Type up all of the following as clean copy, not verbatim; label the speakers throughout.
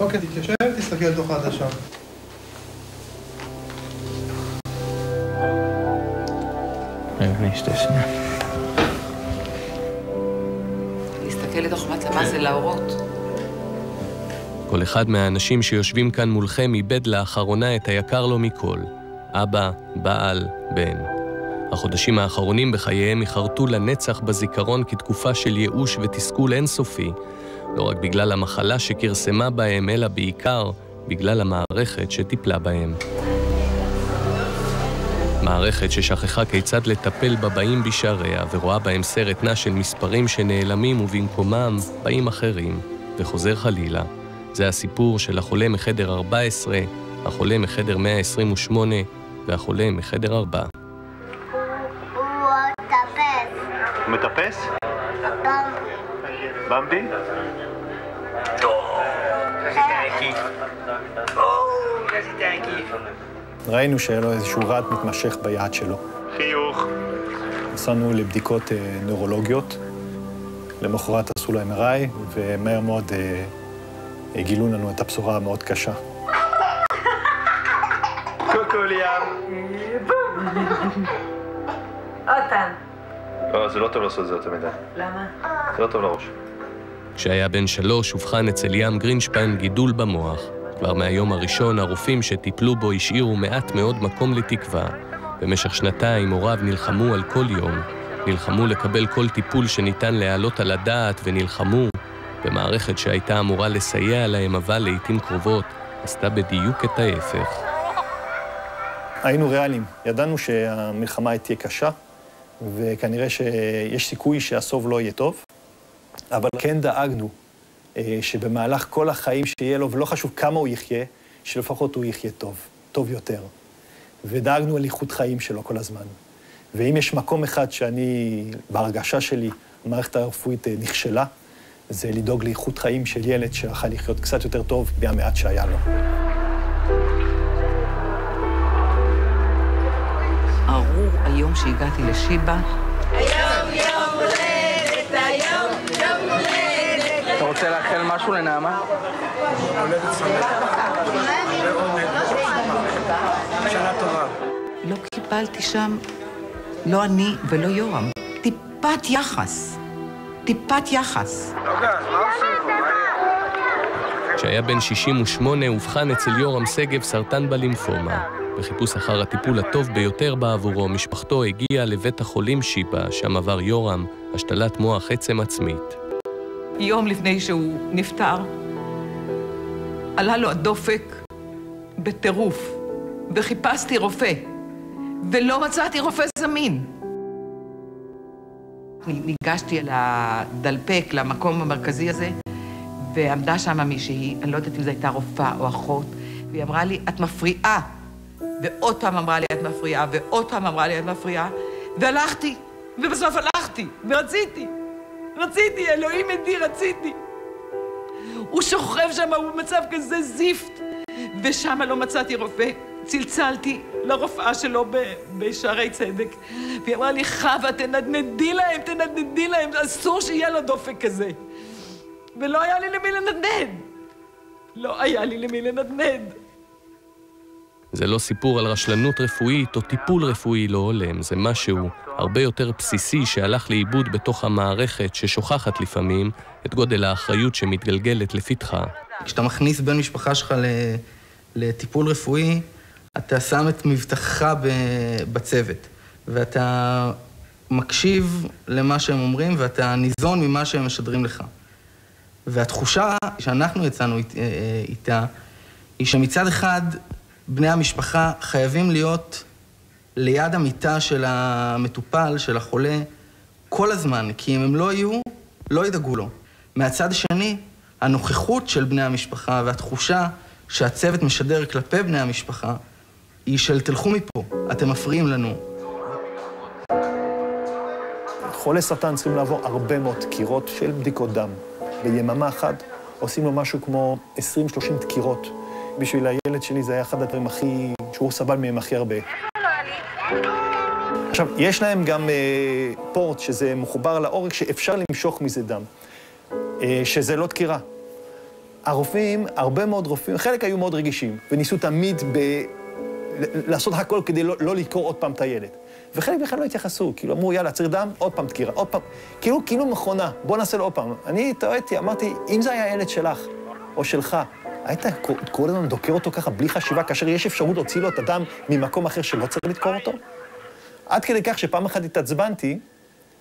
Speaker 1: אוקיי, תתיישב, תסתכל לתוך העדשה.
Speaker 2: אני אשתה שנייה.
Speaker 3: להסתכל לתוך מצלמה זה להורות.
Speaker 4: כל אחד מהאנשים שיושבים כאן מולכם איבד לאחרונה את היקר לו מכל. אבא, בעל, בן. החודשים האחרונים בחייהם יחרטו לנצח בזיכרון כתקופה של ייאוש ותסכול אינסופי, לא רק בגלל המחלה שכרסמה בהם, אלא בעיקר בגלל המערכת שטיפלה בהם. מערכת ששכחה כיצד לטפל בבאים בשעריה ורואה בהם סרט נע של מספרים שנעלמים ובמקומם באים אחרים, וחוזר חלילה. זה הסיפור של החולה מחדר 14, החולה מחדר 128 והחולה מחדר 4.
Speaker 5: הוא מטפס? במבי?
Speaker 1: ראינו שהיה לו איזשהו רעד מתמשך ביד שלו.
Speaker 5: חיוך.
Speaker 1: נסענו לבדיקות נוירולוגיות, למחרת עשו לו MRI, ומהר מאוד גילו לנו את הבשורה המאוד קשה.
Speaker 5: קוקו ליאם.
Speaker 3: אותן.
Speaker 5: לא, זה לא טוב לעשות זה יותר מדי.
Speaker 3: למה?
Speaker 5: זה לא טוב לראש.
Speaker 4: כשהיה בן 3, אובחן אצל ים גרינשפיין גידול במוח. כבר מהיום הראשון הרופאים שטיפלו בו השאירו מעט מאוד מקום לתקווה. במשך שנתיים הוריו נלחמו על כל יום. נלחמו לקבל כל טיפול שניתן להעלות על הדעת, ונלחמו במערכת שהייתה אמורה לסייע להם, אבל לעתים קרובות עשתה בדיוק את ההפך.
Speaker 1: היינו ריאליים. ידענו שהמלחמה תהיה קשה, וכנראה שיש סיכוי שהסוף לא יהיה טוב, אבל כן דאגנו שבמהלך כל החיים שיהיה לו, ולא חשוב כמה הוא יחיה, שלפחות הוא יחיה טוב, טוב יותר. ודאגנו על איכות חיים שלו כל הזמן. ואם יש מקום אחד שאני, בהרגשה שלי, המערכת הרפואית נכשלה, זה לדאוג לאיכות חיים של ילד שיכל לחיות קצת יותר טוב מהמעט שהיה לו.
Speaker 3: ארור היום שהגעתי לשיבא.
Speaker 6: היום יום הולדת, היום יום הולדת.
Speaker 2: אתה רוצה לאחל משהו לנעמה?
Speaker 1: הולדת שמח. שנה טובה.
Speaker 3: לא קיבלתי שם, לא אני ולא יורם. טיפת יחס. טיפת יחס.
Speaker 4: כשהיה בן 68 אובחן אצל יורם שגב סרטן בלימפומה. בחיפוש אחר הטיפול הטוב ביותר בעבורו, משפחתו הגיעה לבית החולים שיבא, שם עבר יורם השתלת מוח עצם עצמית.
Speaker 3: יום לפני שהוא נפטר, עלה לו הדופק בטירוף, וחיפשתי רופא, ולא מצאתי רופא זמין. ניגשתי אל הדלפק, למקום המרכזי הזה, ועמדה שם מישהי, אני לא יודעת אם זו הייתה רופאה או אחות, והיא אמרה לי, את מפריעה. ועוד פעם אמרה לי, את מפריעה, ועוד פעם אמרה לי, את מפריעה, והלכתי, ובסוף הלכתי, ורציתי, אלוהים עדי, רציתי. הוא שוכב שם, הוא במצב כזה זיפט, ושם לא מצאתי רופא. צלצלתי לרופאה שלו בשערי צדק, והיא אמרה לי, חווה, תנדנדי להם, אסור שיהיה לו דופק כזה. ולא היה לי למי לנדנד.
Speaker 4: זה לא סיפור על רשלנות רפואית או טיפול רפואי לא הולם, זה משהו הרבה יותר בסיסי שהלך לאיבוד בתוך המערכת ששוכחת לפעמים את גודל האחריות שמתגלגלת לפתחה.
Speaker 2: כשאתה מכניס בן משפחה שלך לטיפול רפואי, אתה שם את מבטחך בצוות, ואתה מקשיב למה שהם אומרים, ואתה ניזון ממה שהם משדרים לך. והתחושה שאנחנו יצאנו איתה, היא שמצד אחד בני המשפחה חייבים להיות ליד המיטה של המטופל, של החולה, כל הזמן, כי אם הם לא יהיו, לא ידאגו לו. מהצד השני, הנוכחות של בני המשפחה והתחושה שהצוות משדר כלפי בני המשפחה, היא של תלכו מפה, אתם מפריעים לנו.
Speaker 1: חולי סרטן צריכים לעבור הרבה מאוד דקירות של בדיקות דם. ביממה אחת עושים לו משהו כמו 20-30 דקירות. בשביל הילד שלי זה היה אחד הדברים שהוא סבל מהם הכי הרבה. עכשיו, יש להם גם פורט שזה מחובר לעורק שאפשר למשוך מזה דם, שזה לא דקירה. הרופאים, הרבה מאוד רופאים, חלק היו מאוד רגישים, וניסו תמיד לעשות הכל כדי לא לדקור עוד פעם את הילד. וחלק בכלל לא התייחסו, כאילו אמרו, יאללה, צריך דם, עוד פעם דקירה, עוד פעם. כאילו מכונה, בוא נעשה לו עוד פעם. אני טעיתי, אמרתי, אם זה היה הילד שלך או שלך, היית קורא לנו דוקר אותו ככה בלי חשיבה, כאשר יש אפשרות להוציא לו את הדם ממקום אחר שלא צריך לדקור אותו? עד כדי כך שפעם אחת התעצבנתי,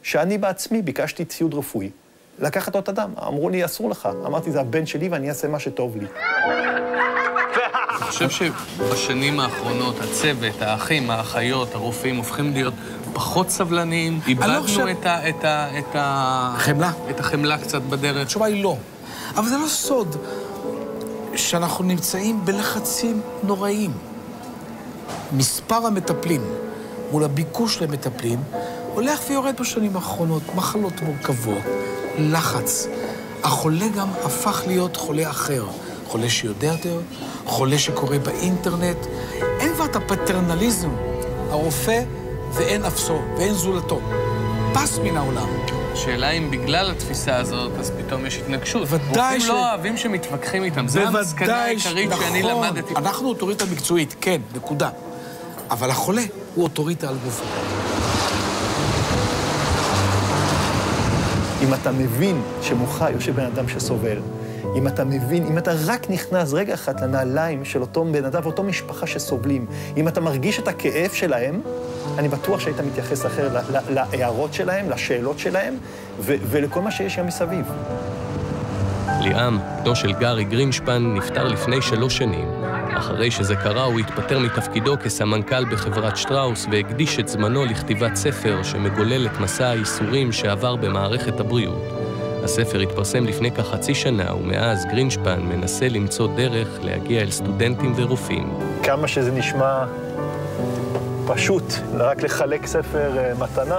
Speaker 1: שאני בעצמי ביקשתי ציוד רפואי, לקחת לו את הדם. אמרו לי, אסור לך. אמרתי, זה הבן שלי ואני אעשה מה שטוב לי.
Speaker 4: אני חושב שבשנים האחרונות הצוות, האחים, האחיות, הרופאים הופכים להיות פחות סבלניים. איבדנו את החמלה קצת בדרך.
Speaker 7: התשובה היא לא. אבל זה לא סוד שאנחנו נמצאים בלחצים נוראים. מספר המטפלים מול הביקוש למטפלים הולך ויורד בשנים האחרונות. מחלות מורכבות, לחץ. החולה גם הפך להיות חולה אחר. חולה שיודע יותר, חולה שקורא באינטרנט. אין כבר את הפטרנליזם, הרופא ואין אפסו, ואין זולתו. פס מן העולם.
Speaker 4: השאלה אם בגלל התפיסה הזאת, אז פתאום יש התנגשות.
Speaker 7: ודאי
Speaker 4: רופאים לא אוהבים שמתווכחים איתם. זה המסקנה העיקרית שאני למדתי.
Speaker 7: אנחנו אוטוריטה מקצועית, כן, נקודה. אבל החולה הוא אוטוריטה על גופו.
Speaker 1: אם אתה מבין שמולך יושב בן אדם שסובל, אם אתה מבין, אם אתה רק נכנס רגע אחד לנעליים של אותו בן אדם ואותו משפחה שסובלים, אם אתה מרגיש את הכאב שלהם, אני בטוח שהיית מתייחס אחר להערות שלהם, לשאלות שלהם, ולכל מה שיש שם מסביב.
Speaker 4: ליאם, בנו של גארי גרינשפן, נפטר לפני 3 שנים. אחרי שזה קרה, הוא התפטר מתפקידו כסמנכ"ל בחברת שטראוס והקדיש את זמנו לכתיבת ספר שמגולל את מסע הייסורים שעבר במערכת הבריאות. הספר התפרסם לפני כחצי שנה, ומאז גרינשפן מנסה למצוא דרך להגיע אל סטודנטים ורופאים.
Speaker 1: כמה שזה נשמע פשוט, רק לחלק ספר מתנה,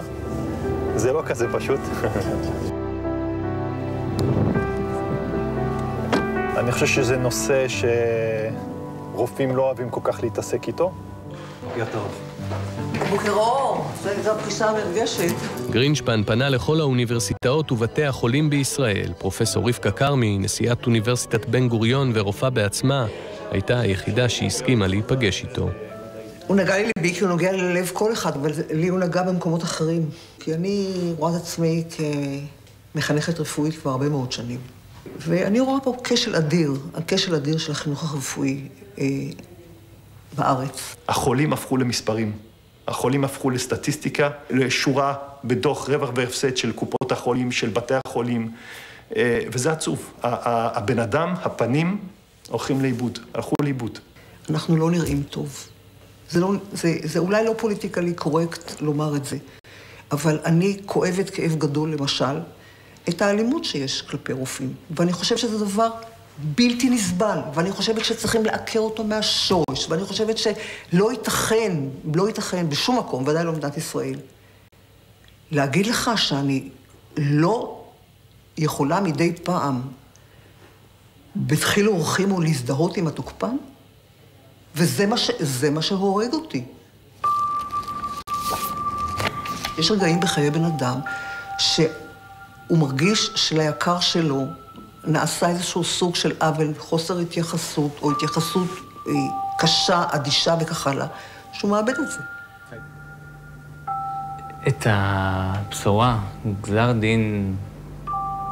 Speaker 1: זה לא כזה פשוט. אני חושב שזה נושא שרופאים לא אוהבים כל כך להתעסק איתו. בוקר טוב.
Speaker 8: בוקר אור, זו הפגישה המרגשת.
Speaker 4: גרינשפן פנה לכל האוניברסיטאות ובתי החולים בישראל. פרופסור רבקה כרמי, נשיאת אוניברסיטת בן גוריון ורופאה בעצמה, הייתה היחידה שהסכימה להיפגש איתו.
Speaker 8: הוא נגע לי לבי כי הוא נוגע ללב כל אחד, אבל לי הוא נגע במקומות אחרים. כי אני רואה את עצמי כמחנכת רפואית כבר הרבה מאוד שנים. ואני רואה פה כשל אדיר, הכשל אדיר של החינוך הרפואי בארץ.
Speaker 1: החולים הפכו למספרים. החולים הפכו לסטטיסטיקה, לשורה בדוח רווח והפסד של קופות החולים, של בתי החולים, וזה עצוב. הבן אדם, הפנים, הולכים לאיבוד, הלכו לאיבוד.
Speaker 8: אנחנו לא נראים טוב. זה אולי לא פוליטיקלי קורקט לומר את זה, אבל אני כואבת כאב גדול, למשל, את האלימות שיש כלפי רופאים. ואני חושבת שזה דבר בלתי נסבל, ואני חושבת שצריכים לעקר אותו מהשורש, ואני חושבת שלא ייתכן בשום מקום, ודאי לא במדינת ישראל, להגיד לך שאני לא יכולה מדי פעם בתחיל אורחים או להזדהות עם התוקפן, וזה מה שהורג אותי. יש רגעים בחיי בן אדם שהוא מרגיש שליקר שלו נעשה איזשהו סוג של עוול, חוסר התייחסות, או התייחסות קשה, אדישה וכך הלאה, שהוא מאבד את זה.
Speaker 9: את הבשורה, גזר דין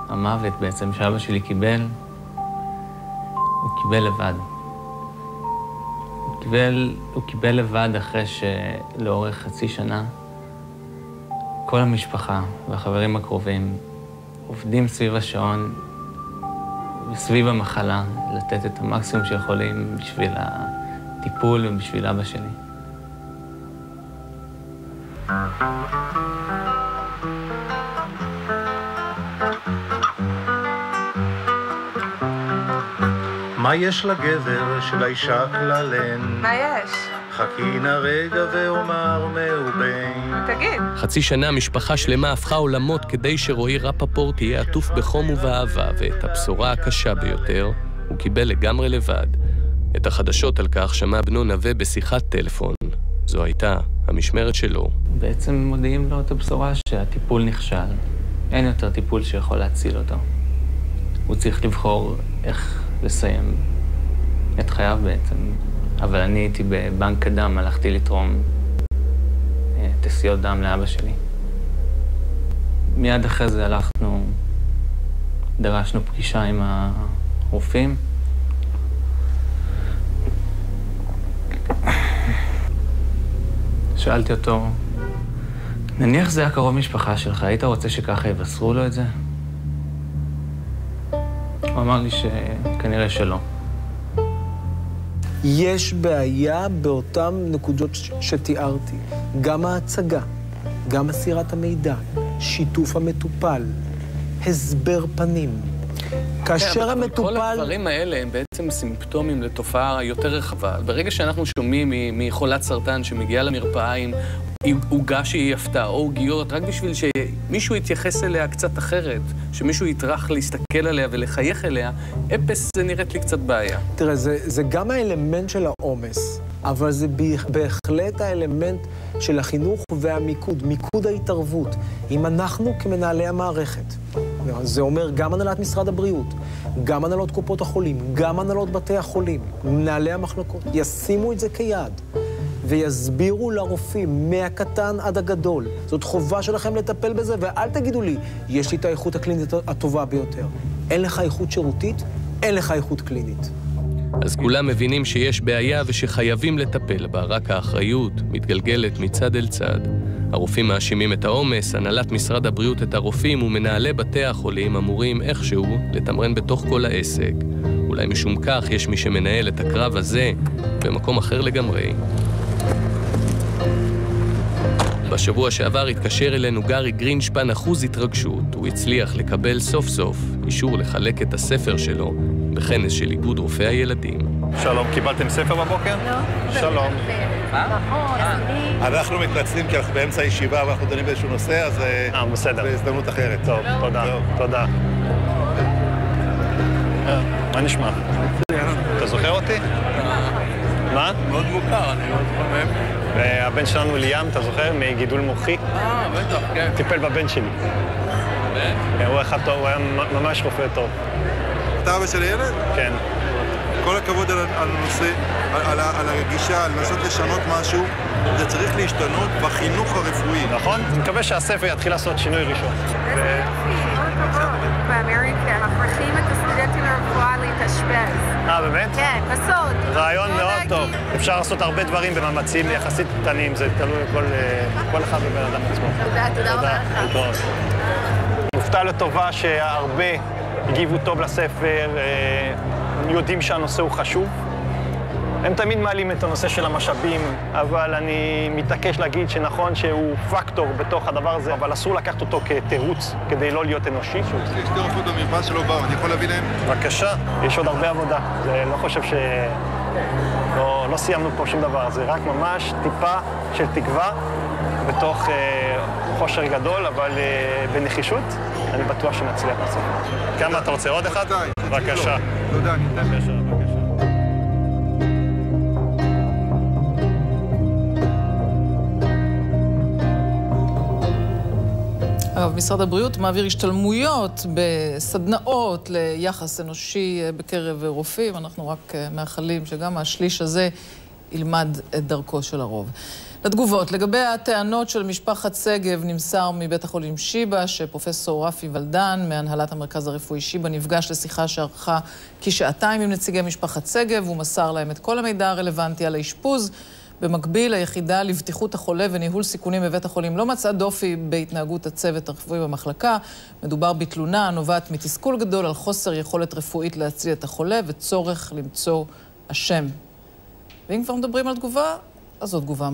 Speaker 9: המוות בעצם שאבא שלי קיבל, הוא קיבל לבד. הוא קיבל לבד אחרי שלאורך חצי שנה, כל המשפחה והחברים הקרובים עובדים סביב השעון וסביב המחלה, לתת את המקסימום שיכולים בשביל הטיפול ובשביל אבא שלי.
Speaker 10: מה יש לגבר שלאישה כללן?
Speaker 6: מה יש?
Speaker 10: חכי נא רגע ואומר מאובן.
Speaker 6: תגיד.
Speaker 4: חצי שנה משפחה שלמה הפכה עולמות כדי שרועי רפפורט יהיה עטוף בחום ובאהבה, ואת הבשורה הקשה ביותר הוא קיבל לגמרי לבד. את החדשות על כך שמע בנו נווה בשיחת טלפון. זו הייתה המשמרת שלו.
Speaker 9: בעצם מודיעים לו את הבשורה שהטיפול נכשל. אין יותר טיפול שיכול להציל אותו. הוא צריך לבחור איך לסיים את חייו בעצם. אבל אני הייתי בבנק הדם, הלכתי לתרום תסיות דם לאבא שלי. מיד אחרי זה דרשנו פגישה עם הרופאים. שאלתי אותו, נניח זה הקרוב משפחה שלך, היית רוצה שככה יבשרו לו את זה? הוא אמר לי שכנראה שלא.
Speaker 11: יש בעיה באותן נקודות שתיארתי. גם ההצגה, גם מסירת המידע, שיתוף המטופל, הסבר פנים. כאשר המטופל...
Speaker 4: כל הדברים האלה הם בעצם סימפטומים לתופעה יותר רחבה. ברגע שאנחנו שומעים מחולת סרטן שמגיעה למרפאה עם עוגה שהיא יפתה, או עוגיות, רק בשביל שמישהו יתייחס אליה קצת אחרת, שמישהו יטרח להסתכל עליה ולחייך אליה, אפס זה נראית לי קצת בעיה.
Speaker 11: תראה, זה גם האלמנט של העומס, אבל זה בהחלט האלמנט של החינוך והמיקוד, מיקוד ההתערבות. אם אנחנו כמנהלי המערכת, זה אומר גם הנהלת משרד הבריאות, גם הנהלות קופות החולים, גם הנהלות בתי החולים, מנהלי המחלקות, ישימו את זה כיעד. ויסבירו לרופאים מהקטן עד הגדול. זאת חובה שלכם לטפל בזה, ואל תגידו לי, יש לי את האיכות הקלינית הטובה ביותר. אין לך איכות שירותית, אין לך איכות קלינית.
Speaker 4: אז כולם מבינים שיש בעיה ושחייבים לטפל בה, רק האחריות מתגלגלת מצד אל צד. הרופאים מאשימים את העומס, הנהלת משרד הבריאות את הרופאים ומנהלי בתי החולים אמורים איכשהו לתמרן בתוך כל העסק. אולי משום כך יש מי שמנהל את הקרב הזה במקום אחר לגמרי. בשבוע שעבר התקשר אלינו גרי גרינשפן אחוז התרגשות. הוא הצליח לקבל סוף סוף אישור לחלק את הספר שלו בכנס של איגוד רופאי הילדים.
Speaker 5: שלום, קיבלתם ספר בבוקר?
Speaker 6: לא.
Speaker 5: שלום.
Speaker 6: נכון,
Speaker 10: אנחנו מתנצלים כי אנחנו באמצע הישיבה ואנחנו דנים באיזשהו נושא, אז
Speaker 5: בסדר.
Speaker 10: בהזדמנות אחרת.
Speaker 5: טוב, תודה. מה נשמע? אתה זוכר אותי? מה?
Speaker 10: מאוד מוכר, אני לא זוכר מהם.
Speaker 5: הבן שלנו ליאם, אתה זוכר? מגידול מוחי.
Speaker 10: בטח, כן.
Speaker 5: טיפל בבן שלי. הוא אחד טוב, הוא היה ממש רופא טוב.
Speaker 10: אתה אבא של הילד?
Speaker 5: כן.
Speaker 10: כל הכבוד על הנושא, על הרגישה, על לנסות לשנות משהו, זה צריך להשתנות בחינוך הרפואי.
Speaker 5: נכון? אני מקווה שהספר יתחיל לעשות שינוי ראשון.
Speaker 6: באמריקה מכריחים את הסטודנטים לרפואה להתאשפז.
Speaker 5: באמת?
Speaker 6: כן, בסוד.
Speaker 5: רעיון מאוד טוב. אפשר לעשות הרבה דברים במאמצים יחסית קטנים, זה תלוי כל אחד בבן אדם עצמו.
Speaker 6: תודה רבה לך.
Speaker 5: מופתע לטובה שהרבה הגיבו טוב לספר, יודעים שהנושא הוא חשוב. הם תמיד מעלים את הנושא של המשאבים, אבל אני מתעקש להגיד שנכון שהוא פקטור בתוך הדבר הזה, אבל אסור לקחת אותו כתירוץ כדי לא להיות אנושי.
Speaker 10: יש שתי רופאות במרפאה שלא באו, אני יכול להביא להם?
Speaker 5: בבקשה, יש עוד הרבה עבודה. זה לא חושב לא סיימנו פה שום דבר, זה רק ממש טיפה של תקווה בתוך חושר גדול, אבל בנחישות אני בטוח שנצליח לעשות. כמה אתה רוצה? עוד אחד? בבקשה.
Speaker 10: תודה, אני אתן.
Speaker 5: בבקשה.
Speaker 12: משרד הבריאות מעביר השתלמויות בסדנאות ליחס אנושי בקרב רופאים. אנחנו רק מאחלים שגם השליש הזה ילמד את דרכו של הרוב. לתגובות, לגבי הטענות של משפחת סגב נמסר מבית החולים שיבא שפרופסור רפי ולדן מהנהלת המרכז הרפואי שיבא נפגש לשיחה שערכה כשעתיים עם נציגי משפחת סגב. הוא מסר להם את כל המידע הרלוונטי על האשפוז. במקביל, היחידה לבטיחות החולה וניהול סיכונים בבית החולים לא מצאה דופי בהתנהגות הצוות הרפואי במחלקה. מדובר בתלונה הנובעת מתסכול גדול על חוסר יכולת רפואית להציל את החולה וצורך למצוא אשם. ואם כבר מדברים על תגובה, אז זו תגובה